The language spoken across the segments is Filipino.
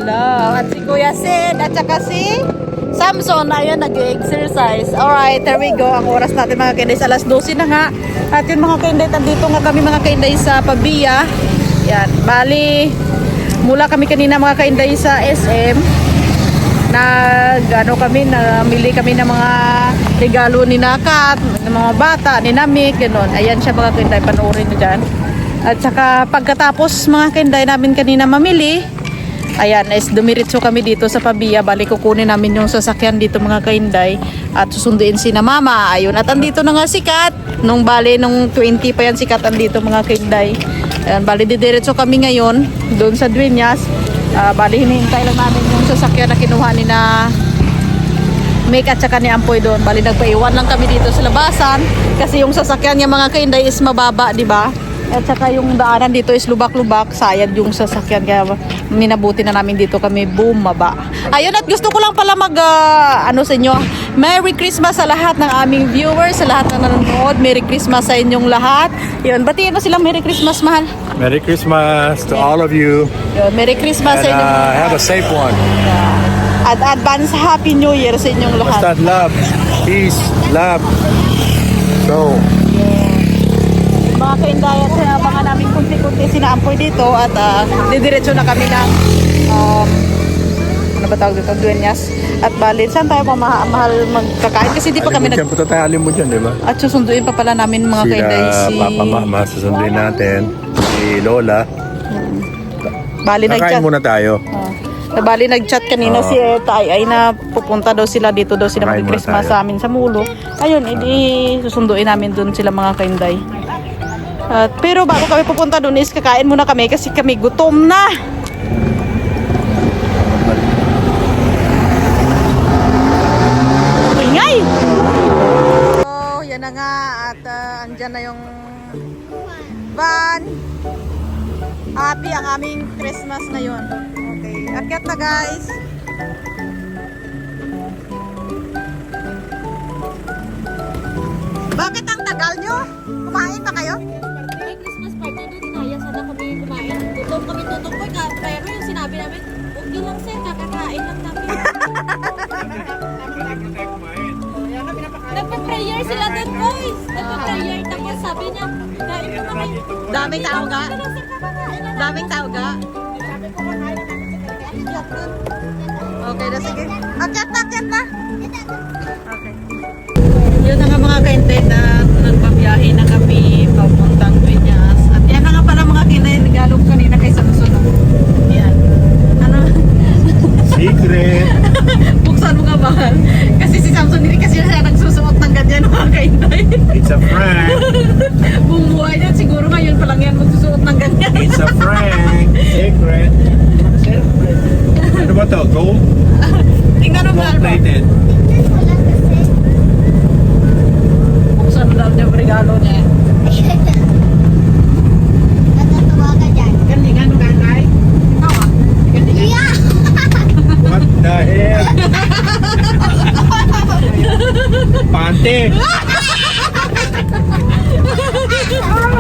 Hello. At si Kuya Sid at saka si Samson. Ayun, nag-exercise. Alright, there we go. Ang oras natin mga kainday, alas 12 na nga. At yun mga kainday, andito nga kami mga kainday sa Pabia. Yan, bali, mula kami kanina mga kainday sa SM. Namili kami ng mga regalo ni Nakat, ng mga bata, ni Namik, gano'n. Ayan siya mga kainday, panoorin nyo dyan. At saka pagkatapos mga kainday namin kanina mamili, ayan, dumiritso kami dito sa Pabia. Bali kukunin namin yung sasakyan dito mga kainday at susunduin si na mama. Ayun, at andito na nga si Kat. Nung 20 pa yan si Kat andito mga kainday. Ayan, bali didiretso kami ngayon doon sa Dueñas. Bali hinihintay lang namin yung sasakyan na kinuha ni na Make at saka ni Ampoy doon. Bali nagpaiwan lang kami dito sa labasan kasi yung sasakyan niya mga kainday is mababa, di ba? At saka yung daanan dito is lubak-lubak, sayad yung sasakyan kaya minabuti na namin dito kami bumaba. Ayun, at gusto ko lang pala sa inyo, Merry Christmas sa lahat ng aming viewers, sa lahat na nanonood. Merry Christmas sa inyong lahat. Yun, batiin mo silang Merry Christmas, mahal. Merry Christmas to all of you. Yun, Merry Christmas sa And inyong lahat. have a safe one. At advance Happy New Year sa inyong What's lahat. that? Love, peace, love. So, Mga kainday, at abangan namin kunti-kunti sinampoy dito at didiretso na kami ng ano ba tawag dito, Dueñas. At bali, saan tayo mahal magkakain kasi di pa kami alim mo dyan, punta tayo alim mo dyan, di ba? At susunduin pa pala namin mga kainday si Papa, Mama, susunduin natin. Si Lola. Bali Kakain nag-chat. muna tayo. Bali nag-chat kanina si Tay ay na pupunta daw sila dito daw sila Kakain muna mag-Christmas tayo. sa amin sa Mulo. Ayun, susunduin namin doon sila mga kainday. Pero bago kami pupunta doon is kakain muna kami kasi kami gutom na. Ingay! So, yan na nga at andyan na yung van. Happy ang aming Christmas ngayon. Okay, akyat na guys. Bakit ang tagal nyo? Kumain pa kayo? May Christmas party doon, inaya sana kami kumain. Gutom kami tutukoy, pero yung sinabi namin, okay lang sir, kakakain lang namin. Nagpa-prayer sila doon boys. Nagpa-prayer, tapos sabi niya, kain mo na kayo. Daming tao ga? Ano sir, kakakain na Daming tao ga? Okay na, sige. Akyat na. Okay. Yun na nga mga kainted na nagpabiyahe na kami papuntang Dueñas. At yan na nga pala mga kainted, nagalog kanina kay Samson. Yan. Ano? Secret. Buksan mo nga mahal. Kasi si Samson hindi kasi siya nagsusuot ng ganyan mga kainted. It's a prank. Buong buhay niya, siguro ngayon pa lang yan magsusuot ng ganyan. It's a prank. Secret. Ano ba to? Gold? Tingnan mo Gold mahal. plated. Buksan mo daw niya ang regalo niya. Galingan mo gangay? Ikaw ah? Galingan? What the hell? Pante.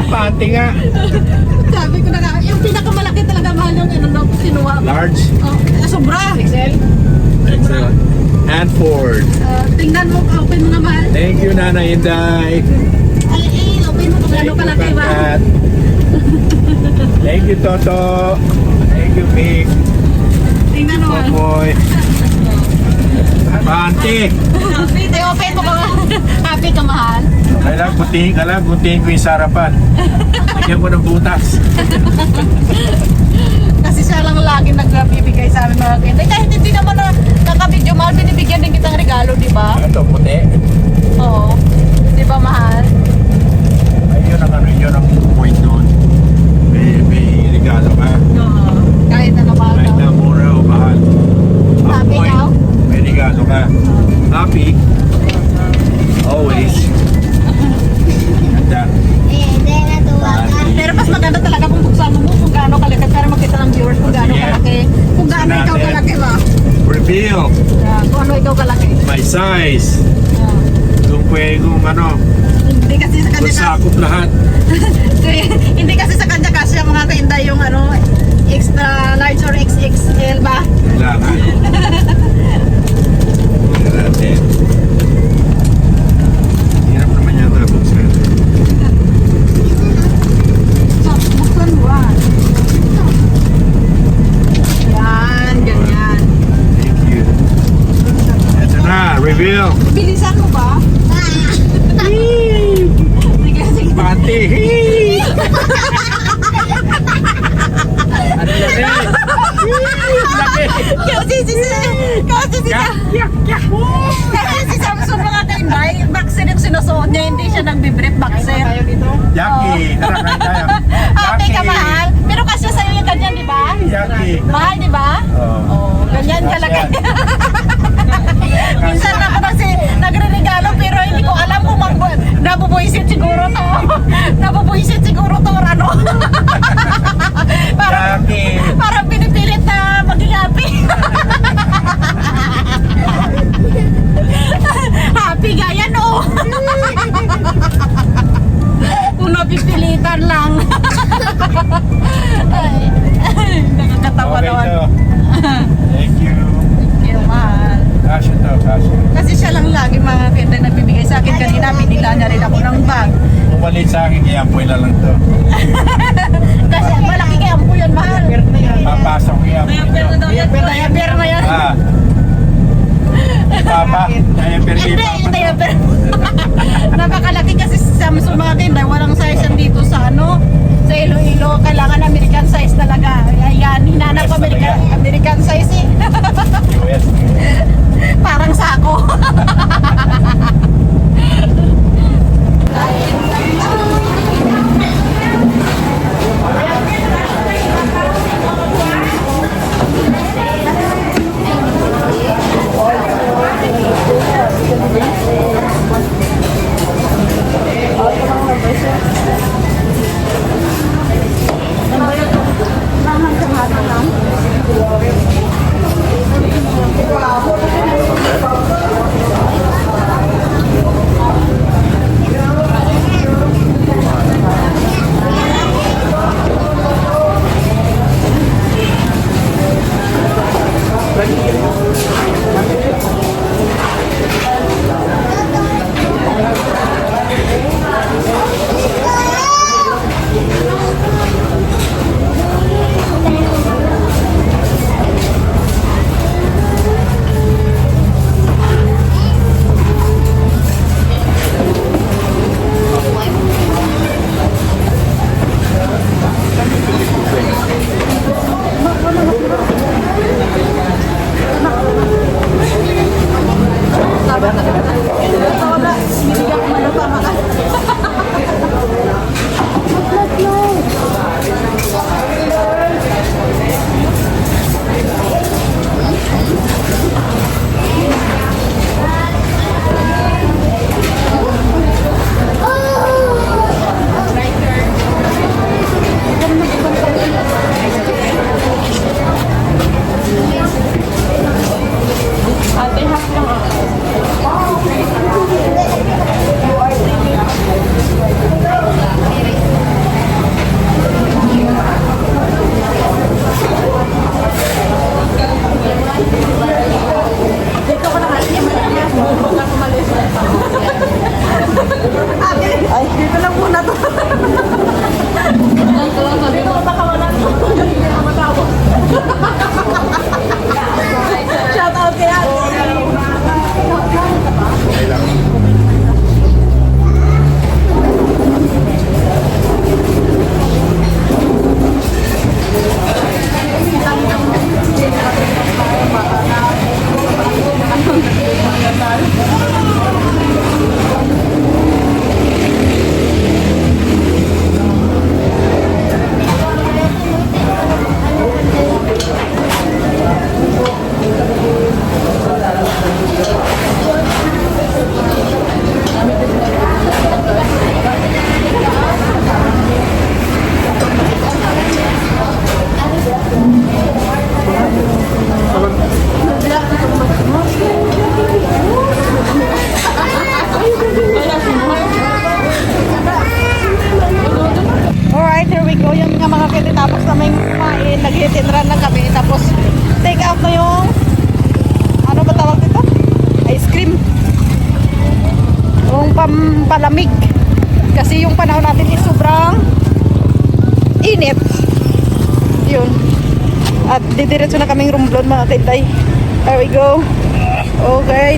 Pante nga. Sabi ko na nga, yung pinakamalaki talaga mahal yung ano daw sinuwa. Large. Oh, sobra. XL? Excellent. Hanford. Tingnan mo, open mo na mahal. Thank you, Nana Inday. Open mo kung ano kalaki ba. Kat. Thank you, Toto. Thank you, Mick. Tingnan mo mahal. Boy. Pante. Open mo kung happy ka mahal. Kailangan buntingin ko yung sarapan. Lagyan ko ng butas. Kasi siya lang lagi nagbibigay sa amin mga kainday. Kahit hindi naman na nakabidyo mahal, binibigyan din kitang regalo, di ba? Ito, puti. Oo. Di ba mahal? Ayun ang yun ang point doon. May regalo ka. Oo. Kahit na mahal. Kahit na mura o mahal. Ang Happy point, now? may regalo ka. Happy. Always. Ganda. Pero mas maganda talaga kung buksan mo kung gaano kalaki para makita ng viewers kung gaano Yeah. kalaki. Kung gaano ikaw Natin. kalaki ba? Reveal Yeah, kung ano ikaw kalaki. my size. Yeah. Kung pwede kung ano, Hindi kasi sa kung kanya sakop lahat. hindi kasi sa kanya kasi mga kainday yung ano extra large or XXL ba? Jackie, tara kain tayo. Happy ka, mahal. Pero kasi sa'yo yung ganyan, di ba? Jackie. Mahal, di ba? Oh. Ganyan Kasi talaga. yan. Minsan ako kasi nagre-regalo pero hindi ko alam kung nabubuisit siguro to. Nabubuisit siguro to or ano. parang, Jackie. parang pinipilit na maging happy. Happy ga yan, oh. Kung napipilitan lang. Ay, nakakatawa Okay naman. to. Thank you. Thank you, mahal. Kasya to, kasya. Kasi siya lang lagi mga kenda nagbibigay sa akin. Kanina binila niya rin ako ng bag. Umalit sa akin, kaya apoy na lang to. Kasi malaki kaya po yun, mahal. Papasok kaya apoy to. Diaper na yan. Ah. Papa, diaper kay Hindi, Papa. diaper. Napakalaki kasi sa Samsung mga tinday. Walang size yan dito sa ano. Sa Iloilo, kailangan American size talaga. Ayan, hinanap Yes, American size eh. US. Parang sako. Ay, dito lang muna to. Dito ko makawalan to. Hindi ako matawa. Shout out kay ate. Alright, here we go. Yung mga kiti tapos namin kumain, nag-hit and run na kami. Tapos take out na yung ano ba tawag dito? Ice cream. Yung pampalamig. Kasi yung panahon natin is sobrang init. Yun. At didiretso na kaming rumblon mga kitay. There we go. Okay.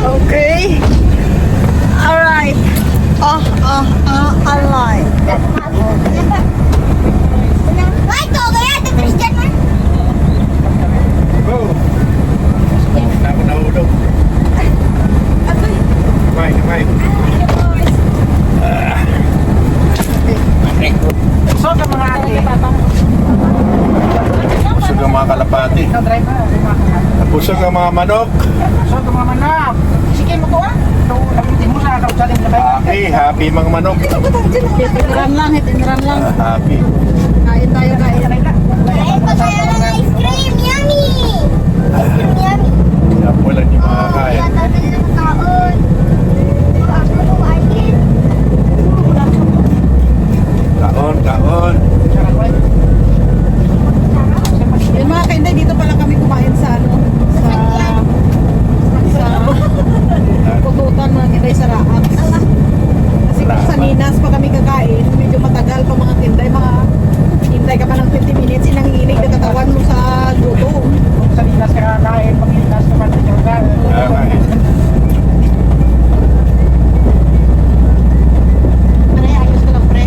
Okay. Alright. Alright. Go! Ako nahulog. Kumain, kumain. Busog ang mga ate. Busog ang mga kalapati. Busog ang mga manok. Busog ang mga manok. Sige mo to ah. Ito, nabitin mo sa kausaling na kayo. Happy mga manok. Hitiran lang. Happy. Kain tayo, kain. Kain pa tayo ng ice cream! Yummy! Ice cream yummy! Kaya po lang yung mga kain. Tatanggal ng taon. Ako ng alin. Kaon. Yung mga kainday, dito pala kami kumain sa ano, sa pututan mga kinday sa Raat. Kasi kung sa Ninas pa kami kakain, medyo matagal pa mga kinday, hintay ka pa ng 20 minutes, inanginig na katawan mo sa luto. Sa linas ka kain, pag-linas naman sa inyo ka. Aray, ayos ka lang, pre.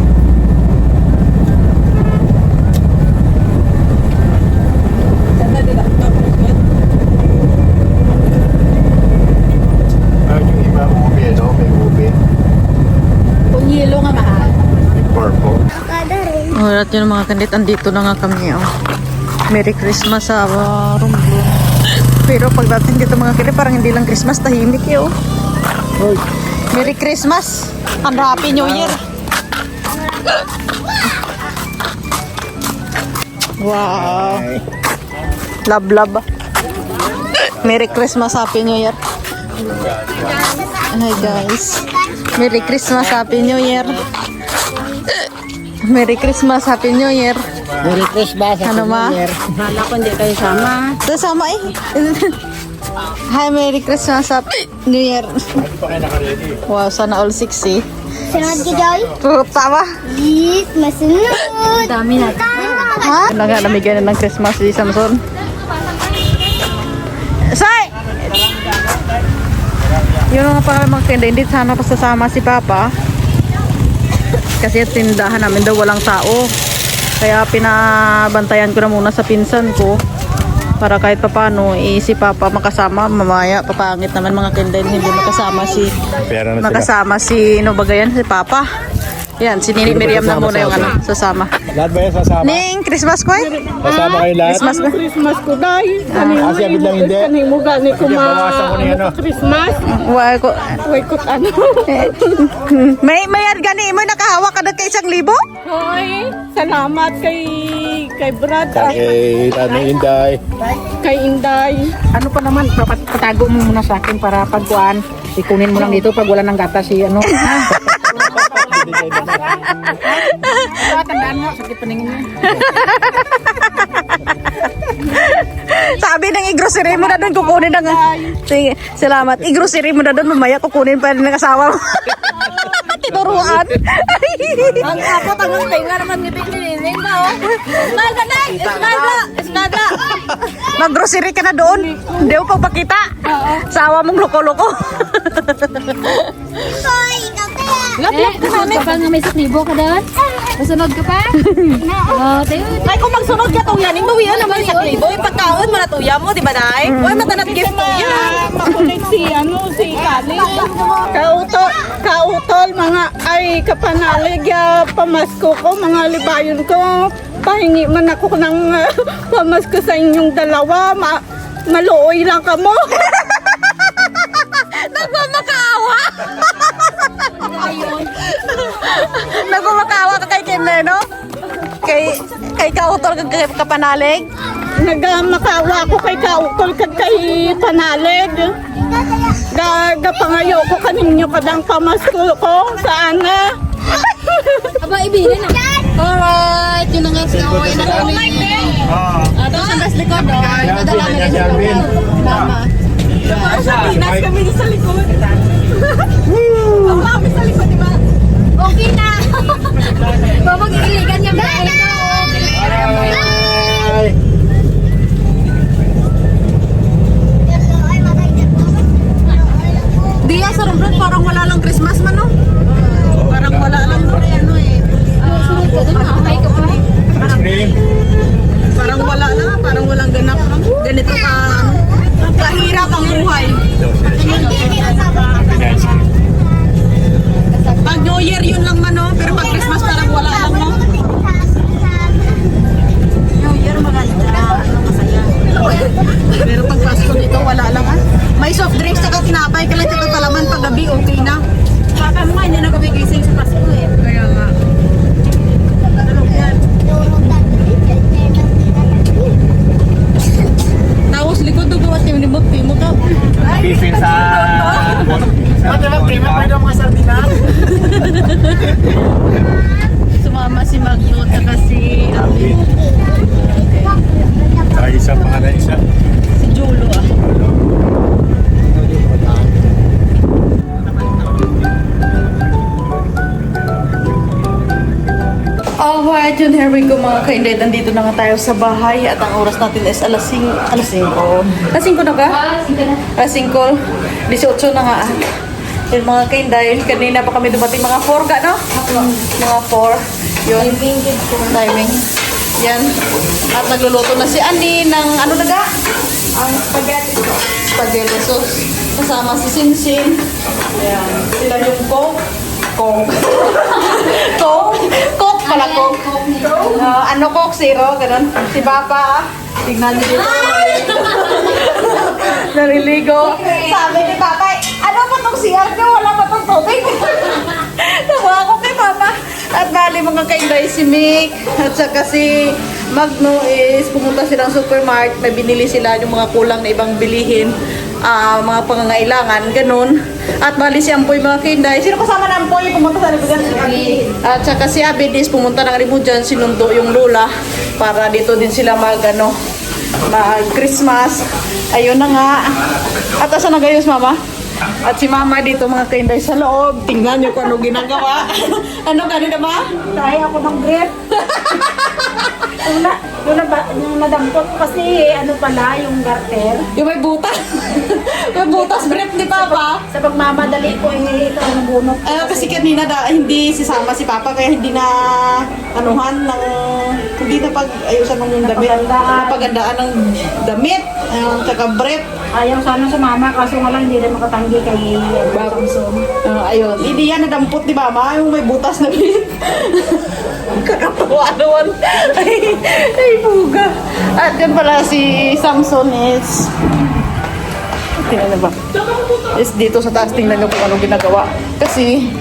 Yung iba ube, no? May ube. Kung yelo nga mahal. May purple. Kada rin. At yun mga kandit, andito na nga kami. Oh. Merry Christmas sa Romblon. Pero pagdating dito mga kandit, parang hindi lang Christmas, tahimik yun. Merry Christmas and Happy New Year. Wow. Love. Merry Christmas, Happy New Year. Hi guys. Merry Christmas, Happy New Year. Merry Christmas, Happy New Year. Merry Christmas. Ano ma? Hala ko hindi kayo sama. Sasama eh. Hi, Merry Christmas, Happy New Year. Hindi pa kayo nakaready. Wow, sana all 6 eh. Sunod ka, Joy? Tama. Yes, masunod. Dami na. Ha? Namigyan na ng Christmas si Samson. Say! Yun nga pala mga kenda, hindi sana pasasama si Papa. Kasi yung tindahan namin daw walang tao. Kaya pinabantayan ko na muna sa pinsan ko. Para kahit papano, si Papa makasama. Mamaya, papangit naman mga kenda, hindi makasama Pera na sila. makasama si, ano ba yan, si Papa. Yan, si Nini Miriam na muna yung ano, sasama. Lahat ba yan sasama? Ning, Christmas ko eh. Sasama kayo lahat? Christmas ko. Christmas ko dahil. Kasi abid lang hindi. Kanimo gani ko Bawasan ko na yan, no? Christmas. Wala ko. Way ko ano. May gani mo nakahawak ka na kay 1,000? Hoy, salamat kay Brad at Ano Inday? kay Inday. Ano pa naman, patago mo muna sa akin para pagkuhan. Ikunin mo lang dito pag wala nang gatas si ano. Tandaan mo, sakit paningin niya. Sabi ng i-grocery mo na doon, kukunin ng... Sige, salamat. I-grocery mo na doon, mamaya kukunin pa rin ng asawa mo. Tinuruan. Ang apat ang tinga naman ni Pinilining ba oh. Esnada na! Esnada! Mag-grocery ka na doon. Hindi ko pagpakita. Sawa mong loko-loko. Hoy, ikaw kaya. Lap-lap ka namin. Kapag nga may saklibo ka doon? Masunod ka pa? Oo, tayo. Ay, kung magsunod ka tuya, ning bawian naman sa klibo. Yung pagkaon mo na tuya mo, di ba, Day? Uy, matanat gift tuya. Makulit si Kali. Kautol, mga ay kapanalig, pamasko ko, mga libayon ko. Pahingi man ako ng pamasko sa inyong dalawa. Maluoy lang ka mo. Nagmamakaawa. Nagmamakaawa ka kay Kimle, no? Kay kautol kay kapanalig. Nagmakawa ko kay kautol kay panalig. Pangayo ko kaninyo kadang pamasko ko saan na. Aba, ibigin na. Alright, yun ang guys. Okay na kami. Ito sa gas likod. Madala mo rin sa mama. Pinas kami sa likod. Ang kami sa likod, di ba? Okay na. Mamagigiligan niya ba? Diya sa Romblon, parang wala lang Christmas man, no? Parang wala lang doon ano eh. Sunod ka doon. Ay, ka pa. Ice cream? Parang wala na, parang walang ganap. Ganito ka, kahirap ang buhay. Ice cream. Pag New Year yun lang man, no? Pero pag Christmas parang wala lang, no? yun, here we go mga kainday. Nandito na nga tayo sa bahay at ang oras natin is alas 5 na ka? Alas 5. 18 na nga. Yun mga kainday. Kanina pa kami dumating mga 4 ka, no? Mga 4. Yun. Timing. Yan. At nagluluto na si Annie ng ano naga? Ang spaghetti sauce. Spaghetti sauce. Kasama si Sinsin. Ayan. Sila yung Coke. Coke. Coke pala, Coke. Ano Coke? Zero, ganun. Si Papa, tignan niyo dito. Nariligo. Sabi ni Papa, ano ba itong CR niyo? Wala ba itong tubig? Tawa ako kay Papa. At bali mga kainday si Mick at saka si Magno is pumunta silang supermarket. May binili sila yung mga kulang na ibang bilihin. Mga pangangailangan, ganun. At bali si Ampoy mga kainday. Sino kasama na Ampoy? Pumunta sa Ribujan si Abby. At saka si Abby is pumunta ng Ribujan, sinundo yung Lola para dito din sila mag-Christmas. Ayun na nga. At asa na gayos, Mama? At si Mama dito mga kainday sa loob. Tingnan nyo kung ano ginagawa. Ano kanina ba? Tayo ako ng grip. Yung nadampot kasi ano pala, yung garter. Yung may butas. May butas brief ni Papa. Sa pagmamadali ko, ito ang bunot. Kasi kanina hindi sisama si Papa kaya hindi na hindi na pag-ayusan ng damit. Napagandaan ng damit. Tsaka brief. Ayaw sana sa mama, kaso nga lang hindi rin makatanggi kay Samson. Ayun. Hindi yan nadampot ni Mama. Yung may butas na brief. Kakatawa naman. Ay, buga. At yan pala si Samson is tingnan na ba? Is dito sa taas tingnan nyo kung ano ginagawa. Kasi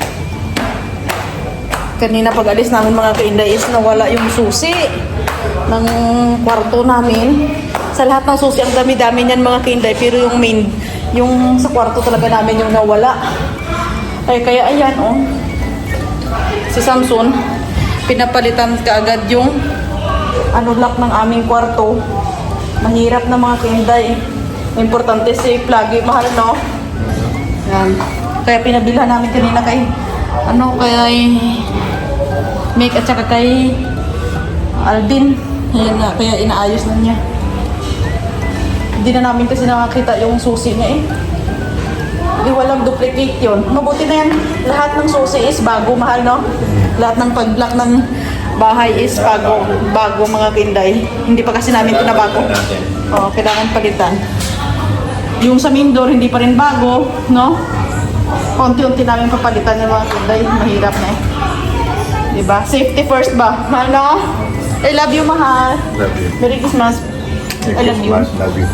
kanina pag alis namin mga kainday is nawala yung susi ng kwarto namin. Sa lahat ng susi, ang dami-dami niyan mga kainday. Pero yung main, yung sa kwarto talaga namin yung nawala. Ay, kaya ayan, oh. Si Samson, pinapalitan kaagad yung lock ng aming kwarto. Mahirap na mga kainday. Importante safe lagi, mahal, no? Yan. Kaya pinabilhan namin kanina kay Mick at saka kay Alvin. Yan na, kaya inaayos na niya. Hindi na namin kasi nakakita yung susi niya eh. Hindi walang duplicate yun. Mabuti na yan. Lahat ng susi is bago, mahal, no? Lahat ng pag-lock ng bahay is bago mga kinday. Hindi pa kasi namin ito na bago. Oo, kailangan palitan. Yung sa main door, hindi pa rin bago, no? Unti-unti namin papalitan yung mga kinday. Mahirap na eh. Diba? Safety first ba? Mahal, no? I love you, mahal. Love you. Merry Christmas. I love you. Love you.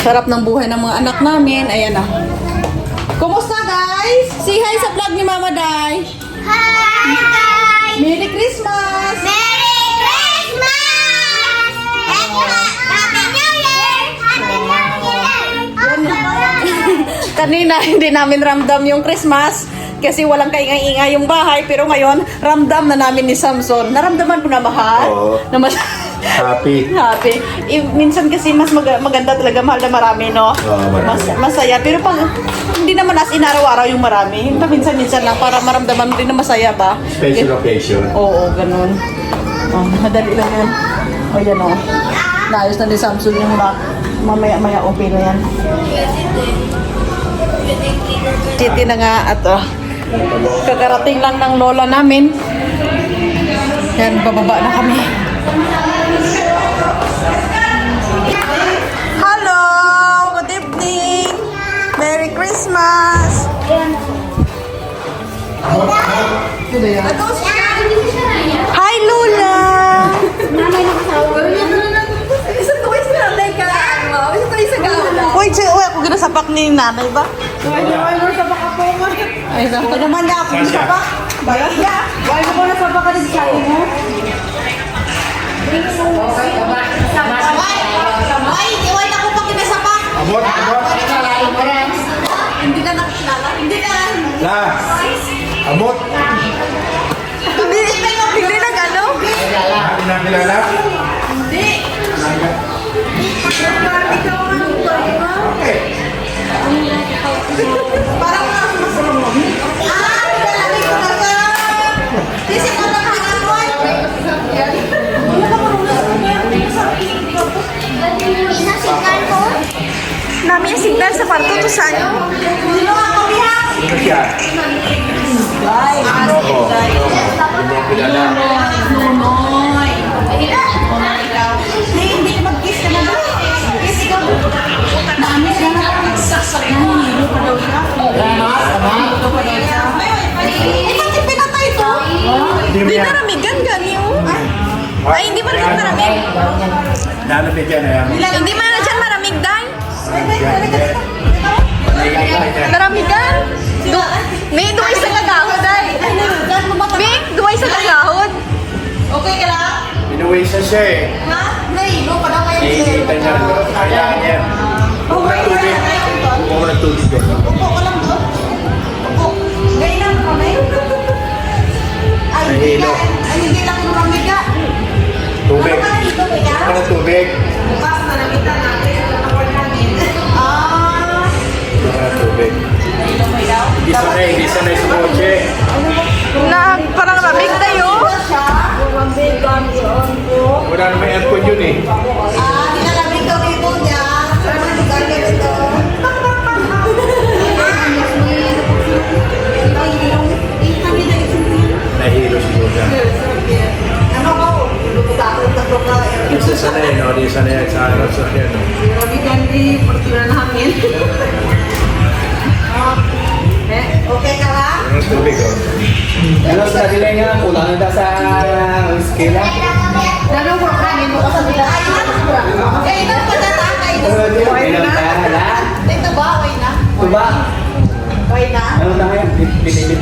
Sarap ng buhay ng mga anak namin. Ayan na. Kumusta guys? Say hi sa vlog ni Mama Day. Hi guys! Merry Christmas! Merry Christmas! And Happy New Year! Happy New Year! Kanina hindi namin ramdam yung Christmas kasi walang kaingay-ingay yung bahay, pero ngayon ramdam na namin ni Samson. Naramdaman ko na mahal. Oo. Na mas Happy. happy. Minsan kasi mas maganda talaga mahal na marami, no? Oo, marami. Masaya. Pero pag hindi naman as in araw-araw yung marami, paminsan-minsan lang para maramdaman mo din na masaya ba? Special occasion. Oo, ganun. Oh, madali lang yan. O yan o. Naayos na ni Samson yung mamaya-maya okay na yan. Titi na nga at kakarating lang ng lola namin. Yan, bababa na kami. Hello! Good evening! Merry Christmas! Hi, Lola! Uy, ako ginasapak ni nanay ba? Ay, naku naman na ako ginasapak. Bayad niya. Why mo na sapak ka rin sa mo? Ay, iwan ako pa kinasapak. Abot. Hindi na nakilala. Hindi na. La. Abot. Hindi nag-ano? Nakilala? Hindi. Parang mas dito sa ano? Sino siya? Oo. Hindi mo kilala. Hindi mag-kiss ka na ba? Kiss ka. Namin ka na nagsasaksak na. Nahihilo pa daw siya. Nahihilo pa daw siya. Eh, bakit pinatay to? Hindi naramigan gani oh. Ay, hindi mo rin maramig. Nalapit yan eh. Hindi mo na dyan maramig, Day. Naramigan? May duway sa kagahod, Day. May duway sa kagahod. Okay ka lang? Pinuwisa siya eh. Ha? Nahihilo pa daw kayo. Iikita niya. Kailangan niya. Huwag na tubig. Huwag na tubig doon. Upo ka lang doon. Upo. Gay lang kami. Ay, Nahihilo. ay, hindi lang naramiga. Tubig. Ano ka nahihilo, Mika? Huwag na tubig. Bukas na nakita natin sa kapag namin. Ah. Huwag na tubig. Hindi sanay sa kotse. Parang ramig tayo. Wala naman aircon yun eh. Ah, dinalamig daw dito niya. Parang naligal ka dito. Nahilo siguro siya. Ano ko? Takot ka. Hindi siya sanay, no? Hindi sanay sa ano sa kanya, no? Ramigan di portura namin. Okay ka lang? Huwag na tubig, oh. Ano sa nila nga, kulang na sa skila. Lalo mo kami mo sa nila. Okay na pa na kay. Ilang tayo na? Ito ba okay na? Tuba? Okay na? Ano na ngayon? Pinipiti.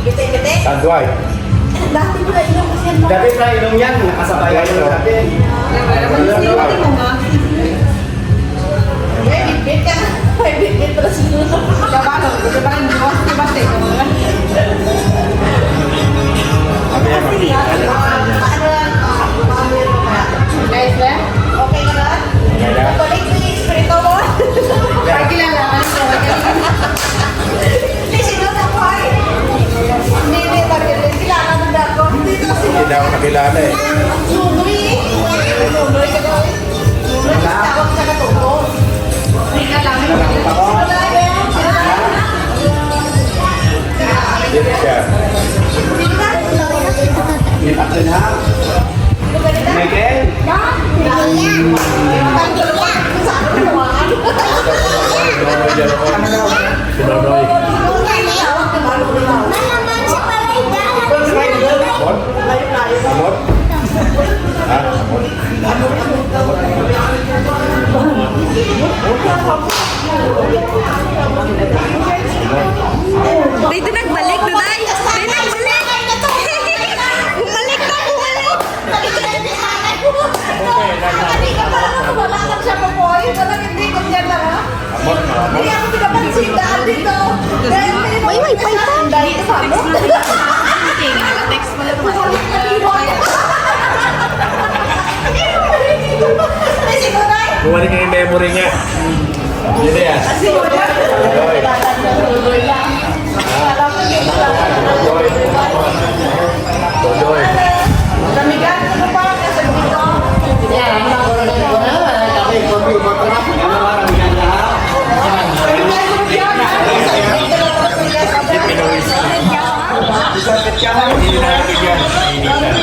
Bite-bite. Tagway. Dati mo na inom kasi ang Dati na inom yan, nakasabayan na natin. bit ka na. Bit pa sa luto. Kabalo, di ba rin bate. Kami ang makikita. Guys, okay ka na? Balik mo yung espiritu mo. Ay, kilala ka nito. Hindi, sino na po ay? Hindi, bakit? Kilala mo na ako. Dito kasi Hindi na ako nakilala eh. Sumri. Sumri ka daw. Sumri ka tawag ka na to. Hindi ka lang. Dito siya. Ito na. Michael? Sinonoy dyan ako. Sinonoy. Amot? Amot? Ha? Amot? Dito nagbalik, Duday. Dito nagbalik. Bumalik na, bumalik. Hindi ka parang nakawalakan siya po po. Parang hindi ko dyan lang, ha? Amot? Amot? Hindi ako pinapansin daan dito. May wifi pa. Dahil sa mo. Text mo lang. Bumalik na dito. Ay, Duday. Bumalik yung memory niya. Yun na yan. Tuloy. Tuloy. Namigan ko pa kasi dito. Hindi na nabigyan. Initan.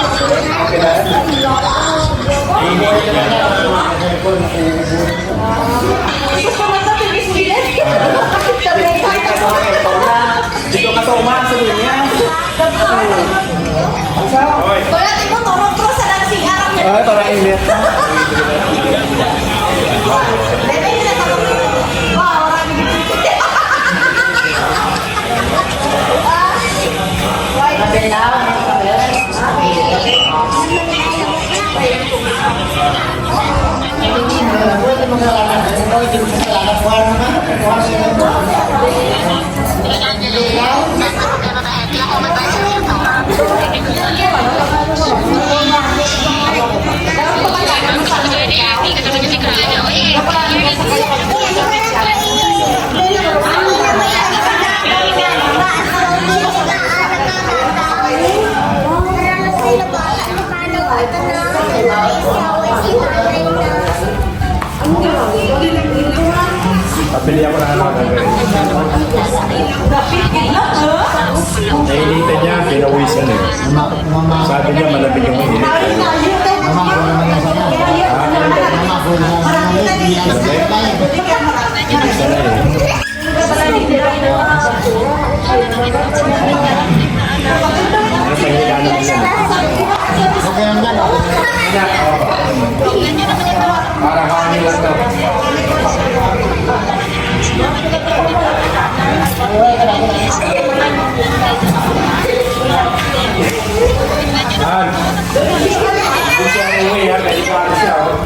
Dito ka sa umaso din yan. Hoy. Wala tayo turong-turo sa dancing arang niya. Ay, para init. Dede nila turong-turo. Wow, marami dito. Why na lang? Kapila bumili ako ng ano. Nainitan niya, pinawisan eh. Sabi niya malamig yung init. Para kawan nila to. Han. Hindi siya uwi ha, delikado siya oh.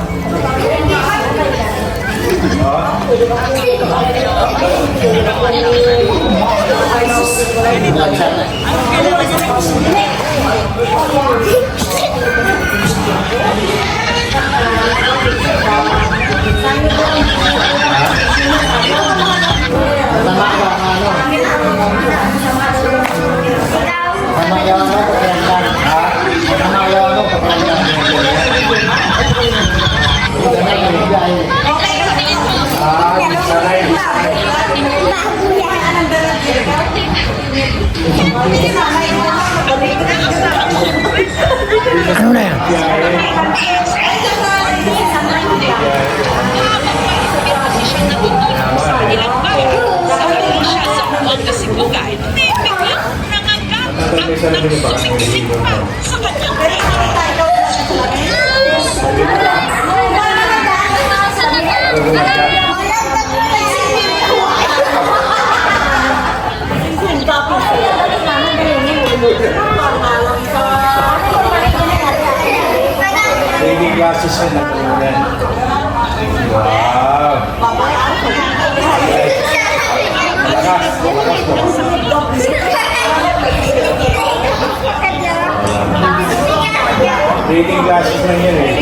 Ano na yan? Baby glasses na nakunan. Wow! Lakas po. Reading glasses na yan eh.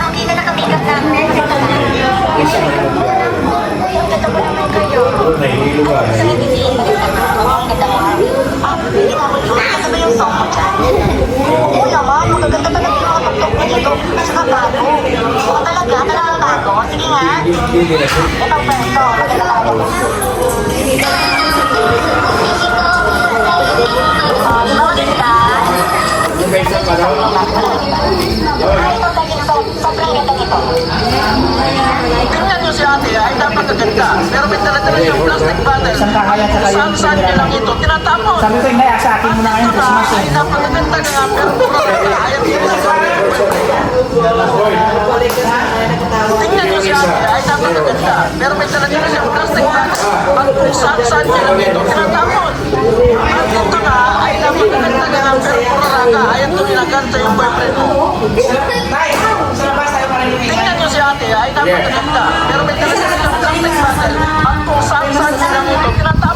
Okay na naka-makeup namin. Nahihilo ka. Ano ba yung song mo dyan? Oo naman, magaganda talaga yung mga tuktok nito. At saka bago. Oo talaga, talagang bago. Sige nga. Ito pa ito, maganda lang ito. Maganda. May isa pa daw. Ito, sobrang ganda nito. Tingnan nyo si ate ay napakaganda. Pero may dala-dala siyang plastic bottle. Isang kakayan sa kayo. Saan niya lang ito tinatapon. Sabi ko, hindi, sa akin muna ngayon, Ito na Christmas ay eh. napakaganda nga pero puro na ayaw dito sa tingnan niyo si ate ay napakaganda. Pero may dala-dala siyang plastic bottle. Saan niya lang ito tinatapon. At ito na ay napakaganda nga pero puro na ayaw tuminaganta yung boyfriend mo. Tingnan niyo si ate ay napakaganda. Pero may dala-dala siyang plastic bottle. At kung saan niya lang ito tinatapon.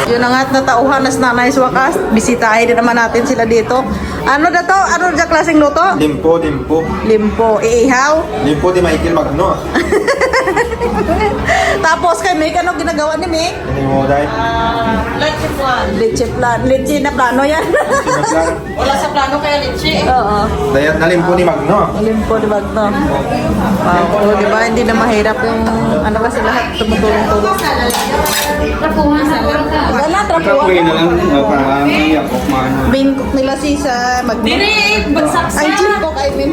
Yun na nga't natauhan na nanay sa wakas. Bisitahin din naman natin sila dito. Ano na to? Ano dyan klaseng luto? Limpo. Limpo. Iihaw. Limpo di Michael Magno. Tapos kay Mick, ano ginagawa ni Mick? Hindi mo dahil. Leche plan. Leche na plano yan. Wala sa plano kaya Litchi. Oo. Dahil nalimpo ni Magno. Limpo, di ba ito? Wow. O, di ba? Hindi na mahirap yung ano kasi lahat tumutulong-tulong. Wala, trapuan. na lang, para may ako kumano. Main cook nila si sa Magno. Ay, chief cook, I mean.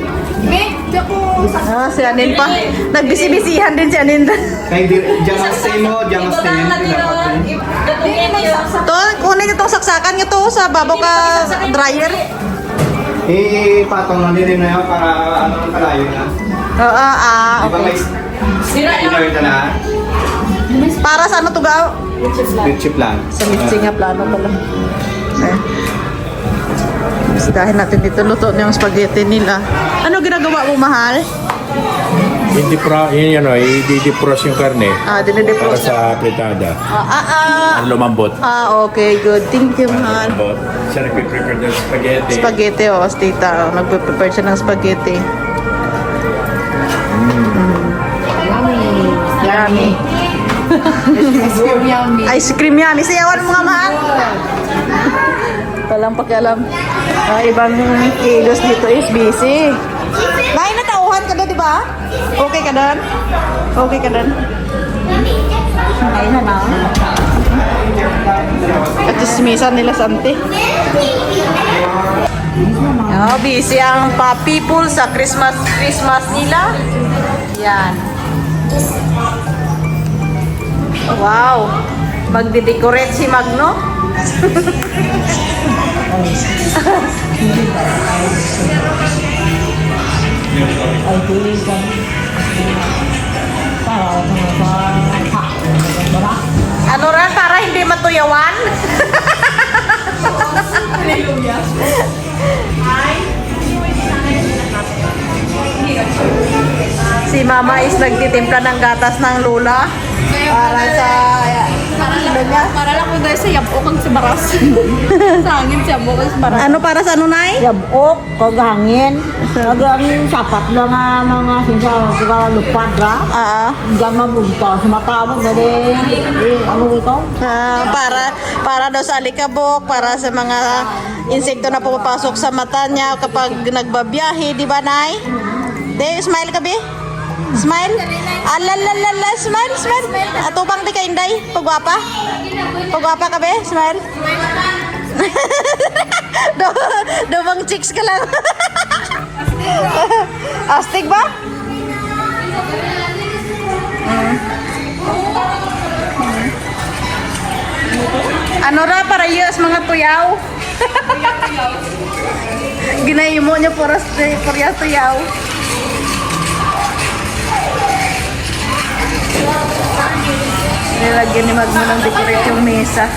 Ah, si Anin pa. Nagbisi-bisihan din si Anin. Kaya jangan stay mo, jangan stay mo. To, kunin itong saksakan nyo to sa babaw ka dryer. Patong na din na yun para ano ang kalayo na. Oo, Di ba may spinner ka na? Para sa ano to gaw? Chip lang. Sa mitsi nga plano pala. Eh. Bisitahin natin dito. Luto na yung spaghetti nila. Ano ginagawa mo, mahal? I-defrost yung karne Ah, para dinidepros. sa apretada. Ah. Ang lumambot. Okay, good. Thank you, mahal. Lumambot. Siya nagpiprepare ng spaghetti. Spaghetti, si tita. Nagpe-prepare siya ng spaghetti. Yummy. Ice cream yummy. Sayawan mga mahal. Walang pakialam. Ibang kilos dito is busy. Nay, natauhan ka na, di ba? Okay ka doon? Okay ka doon? Ayun na na. At ismisan nila sa ante. Oh, busy ang people sa Christmas nila. Yan. Wow. Magde-decorate si Magno. Ano rin, para hindi matuyawan? Si Mama is nagtitimpla ng gatas ng lula para sa Para lang ko dahil sa yabok ang sibaras. Sa hangin sa yabok ang sibaras. ano para sa ano, Nay? Yabok, kagangin. Kagangin sapat lang nga mga sinsa lupat ra. Diyan mabugta. Sumatawag na din. Ano ito? Para daw sa alikabok, para sa mga insekto na pumapasok sa mata niya kapag nagbabiyahe, di ba, Nay? De, smile ka, be? Smile? Alalalala, smile, smile. Atupang di ka, Inday. Pagwapa? Pagwapa ka, be? Smile. Dobang chicks ka lang. Astig ba? Ano ra para yus mga tuyaw? Ginayimo niya para tuyaw. Nilagyan ni Magmo ng decorate yung mesa.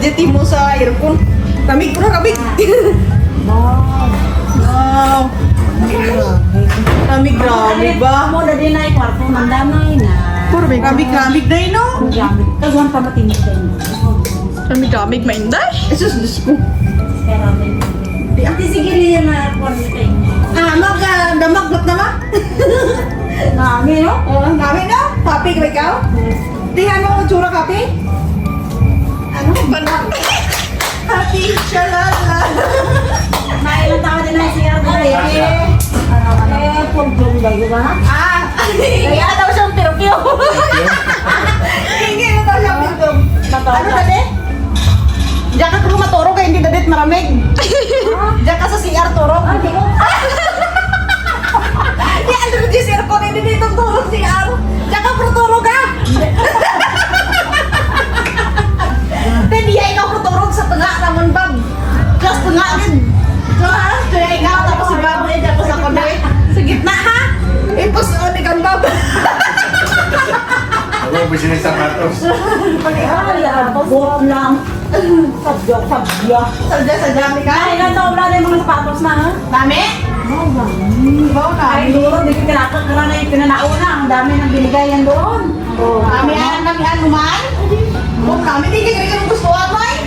Jeti mo sa earphone. Kamig ko na, kamig. Wow. Kamig, grabe ba? Mo na din ay kwarto ng damay na. Puro may kamig na yun, no? Gamit. Kagwan pa matinig din. Kamig, mainday. Jesus, Diyos ko. Pero may. Ati sige niya na kwarto kayo. Damag naman. Nami, no? Namin na? Papi, ka ba ikaw? Tingnan mo ang tsura, Kapi. Ano ba na? Happy shalala. Nailang tao din ay siya doon eh. Pagpong dayo ba? Kaya daw siyang pirupyo. Hindi na daw siyang pirupyo. Ano dali? Diyan ka kung maturog kaya hindi dadit maramig. Diyan ka sa CR turog. Di ano di CR ko hindi dito turog CR. Diyan ka pro turog ha. Hindi ikaw pro turog sa tengah naman bab. Just tengah din. So ha? Kaya ikaw tapos si Bab eh diyan ko sa kundi. Sa gitna ha? Ipos ni kan Bab. Ako ang business sa matos. Buot lang. Sadya. Sadya mi ka. Ay, ilan taon na yung mga sapatos na ha? Dami? Bawa ka. Ay, doon, di ko kinakakara na yung pinanauna. Ang dami nang binigay yan doon. Kami an luman. Kung kami di kaya yung gustuhan mo ay.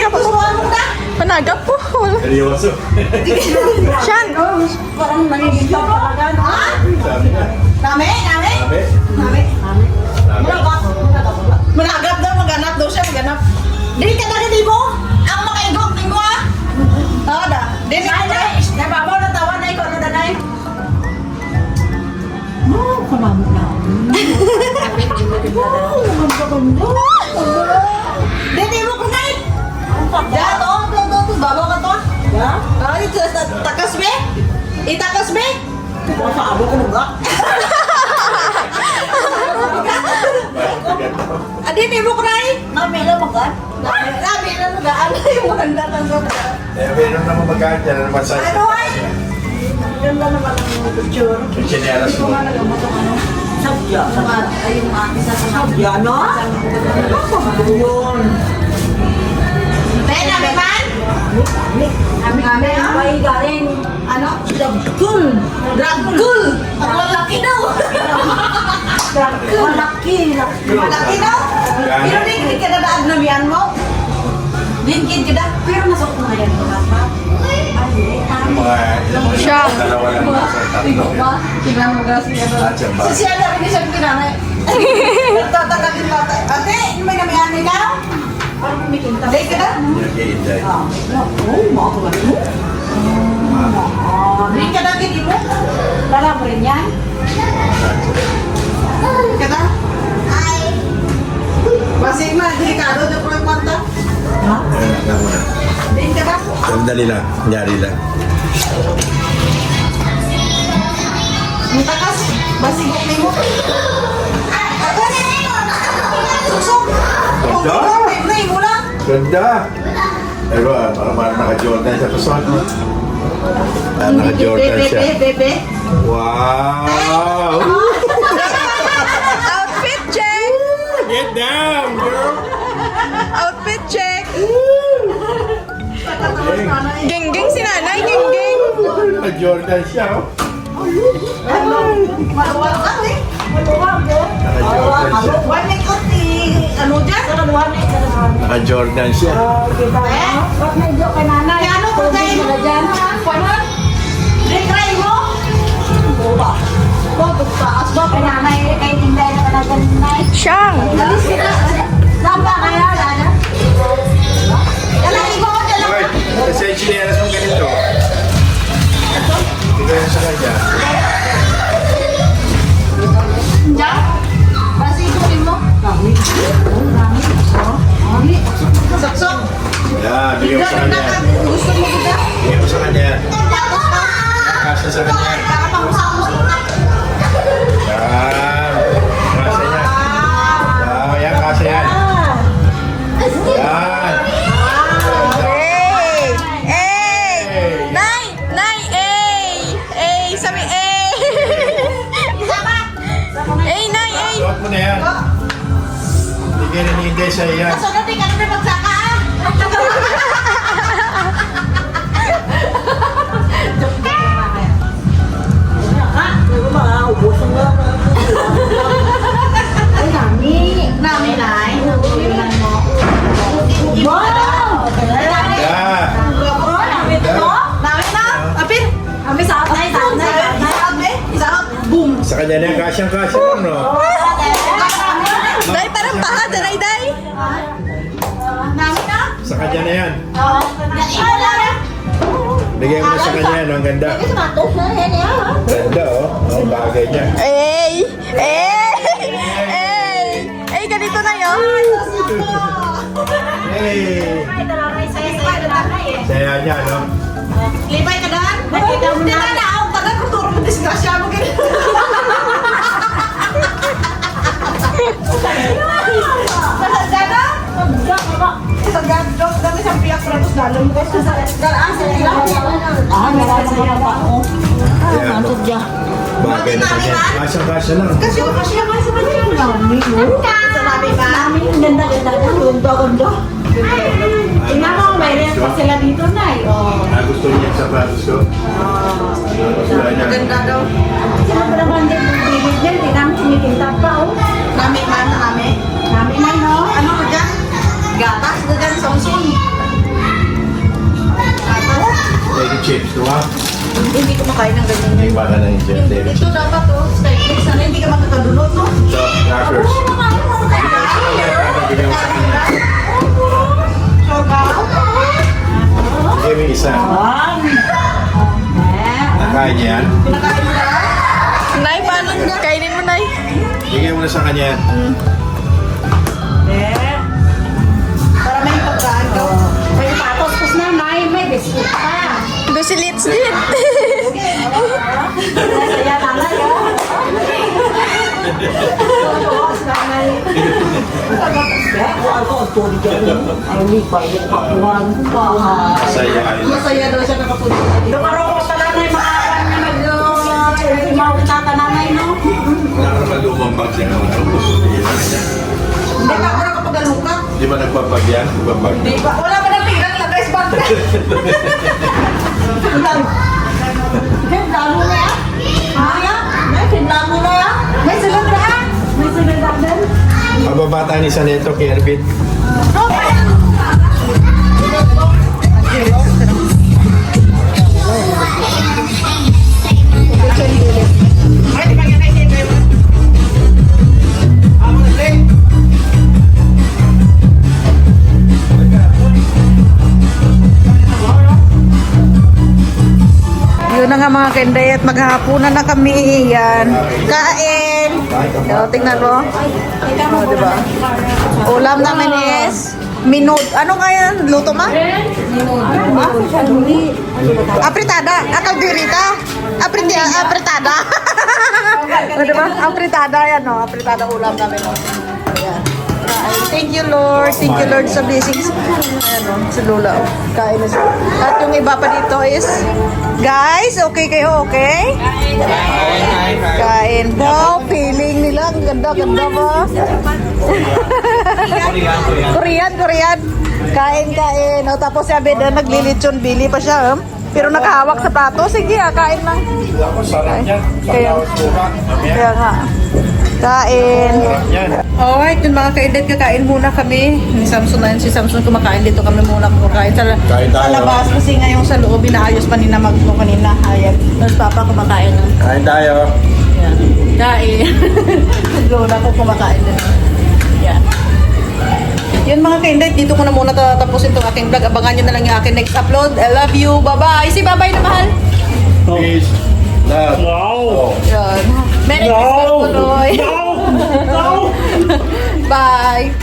Gustuhan mo ka? Panagap po. Seryoso. Siyan. Parang nangiging talaga, no? Dami? Managap daw, maganap daw siya, maganap. Dili ka talaga di mo? Ang makaigok di mo ah? Oo da. Dili ka na. Nababaw na tawa na ikaw, ano na na kamamot na. Dili mo ko na eh. Diyan to, babaw ka to. Ay, takas me? Itakas me? Masaabo ko nung Dili mo ko na eh. Nami lang magat. Labi na nagaan yung maganda ng sobrang. Eh, meron naman magkaan dyan. Ano naman sa... Ano ay? Ganda naman ang picture. Yung chinelas mo. Sabya. Ay, yung ate sa Sabya, no? Yun. Ben, abi man? Abi ah? Ay, galing. Ano? Dragul. Dragul! Ang lalaki daw! Malaki. Malaki daw? Pero di ka na daag na miyan mo? Dinkin ka na? Pero nasok na yan. Mga ilang mga Siya. dalawa lang sa tatlo. Tingnan mo kasi At siya ba? Si siya na rin siya pinanay. Nagtatagatin bata. Ate, may namiyan ikaw? Parang kumikinta. Day ka na? Nag-i-enjoy. Oh, mga kumain mo. Drink ka na, gigi mo? Lalab rin yan. Ka na? Ay! Basig na, delikado na po yung kwanta. Ayun, lang muna. Drink ka na? Sandali lang. Nyari lang. Ang takas, basig mo. Ay, ako na yun! Susok! Ganda! Babe na yun muna. Ganda! Pero parang naka-Jordan siya. Pasuot mo. Naka-Jordan siya. Wow! Outfit check! Get down, girl! Outfit check! Geng-geng si nanay, geng-geng! Naka-Jordan siya, oh. Naka-Jordan siya. Ba't medyo kay nanay? Ano ko kayo mo dyan? Retry mo? Buwa. Bakit taas ba? Kay nanay, kay tinday na kanagan nanay. Siyang! Lamba kaya, Lana? Lalaki ko, Okay, kasi yung chinelas mong ganito. Bigay mo sa kanya. Diyan? Pasigurin mo? Saksok? Yan, bigay mo sa kanya. Gusto mo ba? Bigay mo sa kanya. Tapos pa? Kasya sa kanya. Para pang-usap-usap na. Yan. Kasya niya. Yan, kasya yan. Yan. Hey! Hey! Nay! Nay! Hey! Hey! Sabi hey! Hey, nay! Hey! Suot mo na yan. Bigay na ni Inday sa iya. Kaso natin ka na magsaka ah. Ay, nami. Nami, nay. Tingnan mo. Wow! Yan. Nami na? Apin? Kami sa atay, sa atay. Sabi? Sabi? Boom. Sa kanya na yan, kasyang-kasya lang, no? Day, parang baha, day, day! Nami na? Sa kanya na yan. Ikaw na rin. Bigay mo na sa kanya yan, ang ganda. Matos na yan, yan. Ganda, oh. Ang bagay niya. Hey! Hey! Hey! Hey, ganito na yun! Hey! Saya niya, no? Libay ka daan? Hindi ka na ako. Tagal ko turo mo disgrasya mo ganyan. Gana? Sa gadok, dami sa piyak para tapos dalon mo kasi sa galaan sa ilang. Ah, nararamdaman ko pa ako. Ayan, no? Matod dyan. Bagay na kanya. Kasyang-kasya lang. Kasi yung kasya ka sa kanya. Sa nabi ba? Namin yung ganda-ganda na. Ganda-ganda. Tingnan mo, may rent pa sila dito, Nay. Oh. Gusto niya sa sapatos ko? Gusto niya. Ganda daw. Sino pa naman din yung bibig dyan? Tingnan mo, tumitinta pa, oh. Nami man, nami. Namin na, no? Ano ko dyan? Gatas ko dyan, Samsung. Gatas. Take chips, no ha? Hindi ko makain ng ganyan. Hindi ba ka na yung chips? Take Ito chips. dapat to, steak. Sana hindi ka magkakadulot, no? So, crackers. Bigyan mo sa kanya. Bigyan mo isa. Nakain niya yan. Pinakain mo na? Nay, paano? Kainin mo, Nay. Bigyan mo na sa kanya yan. Para may pagkaan ka. May patos na, Nay. May biscuit pa. Gusilits din. Saya tanay, oh. Masaya daw siya nakapunta. Wala ka naman lumang bag siya. Hindi pa ako nakapagaluka. Di ba nagpapag yan? Nagpapag. Di ba? Wala ka ng pira, nag-rice bag na. May sunod na ah. Pababata ni Saneto, Kervin. Yun na nga mga kenday at maghahapunan na kami. Yan. Kain! O, tingnan mo. O, diba? Ulam namin is minod. Ano nga yan? Luto ma? Apritada. Kalderita. Apritada. O, diba? Apritada yan, no? Apritada ulam namin. O. Ayan. Thank you, Lord. Thank you, Lord, sa blessings. Ayan o, si Lola. Oh. Kain na siya. At yung iba pa dito is, guys, okay kayo, okay? Kain. Wow, feeling nila. Ang ganda-ganda ba? Korean. Kain. O, tapos si Abed, naglilitsyon, bili pa siya. Pero nakahawak sa plato. Sige, kain lang. Kaya nga. Kain. Alright, yung mga kaedit, kakain muna kami. Ni Samson na yun. Si Samson kumakain dito. Kami muna kumakain sa labas. Kasi ngayong sa loob, inaayos pa ni na magmo kanina. Hayag. Tapos papa kumakain na. Kain tayo. Yan. Kain. Lola ko kumakain din. Yan. Yun mga kaedit, dito ko na muna tatapusin itong aking vlog. Abangan nyo na lang yung aking next upload. I love you. Bye-bye. Si bye-bye na mahal. Peace. Love. No. Yan. Merry Christmas, Tuloy. Bye.